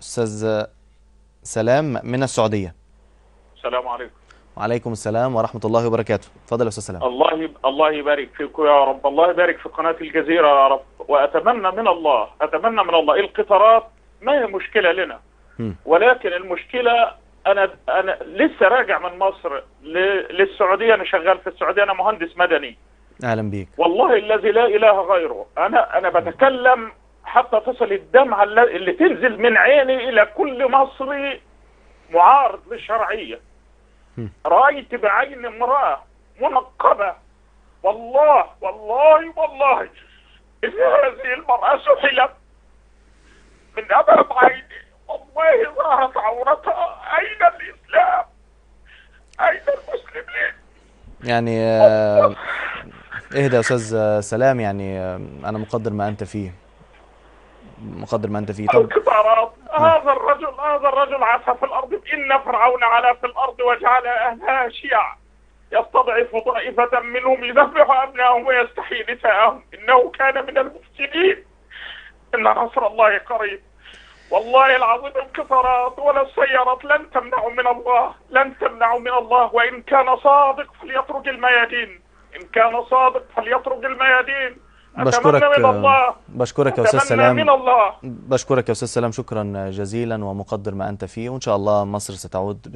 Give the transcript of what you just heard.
أستاذ سلام من السعودية. السلام عليكم. وعليكم السلام ورحمة الله وبركاته. اتفضل يا أستاذ سلام. الله يبارك فيكم يا رب، الله يبارك في قناة الجزيرة يا رب. وأتمنى من الله، القطارات ما هي مشكلة لنا، مم. ولكن المشكلة أنا لسه راجع من مصر للسعودية. أنا شغال في السعودية، أنا مهندس مدني. أهلا بيك. والله الذي لا إله غيره، أنا بتكلم حتى تصل الدمعة اللي تنزل من عيني إلى كل مصري معارض للشرعية. مم. رأيت بعين امرأة منقبة، والله إن هذه المرأة سحلت من أمام عيني، والله ظهرت عورتها. أين الإسلام؟ أين المسلمين؟ يعني والله اهدى يا أستاذ سلام، يعني أنا مقدر ما أنت فيه، مقدر ما أنت فيه. طب. القطارات، ها. هذا الرجل عاش في الأرض. إن فرعون علا في الأرض وجعل أهلها شيعا يستضعف طائفة منهم يذبح أبنائهم ويستحيي نساءهم، إنه كان من المفسدين. إن نصر الله قريب. والله العظيم القطارات ولا السيارات لن تمنعوا من الله. وإن كان صادق فليترك الميادين، إن كان صادق فليترك الميادين. أتمنى بشكرك من الله، بشكرك يا أستاذ أتمنى من سلام. الله. بشكرك يا أستاذ سلام، شكرا جزيلا، ومقدر ما أنت فيه، وإن شاء الله مصر ستعود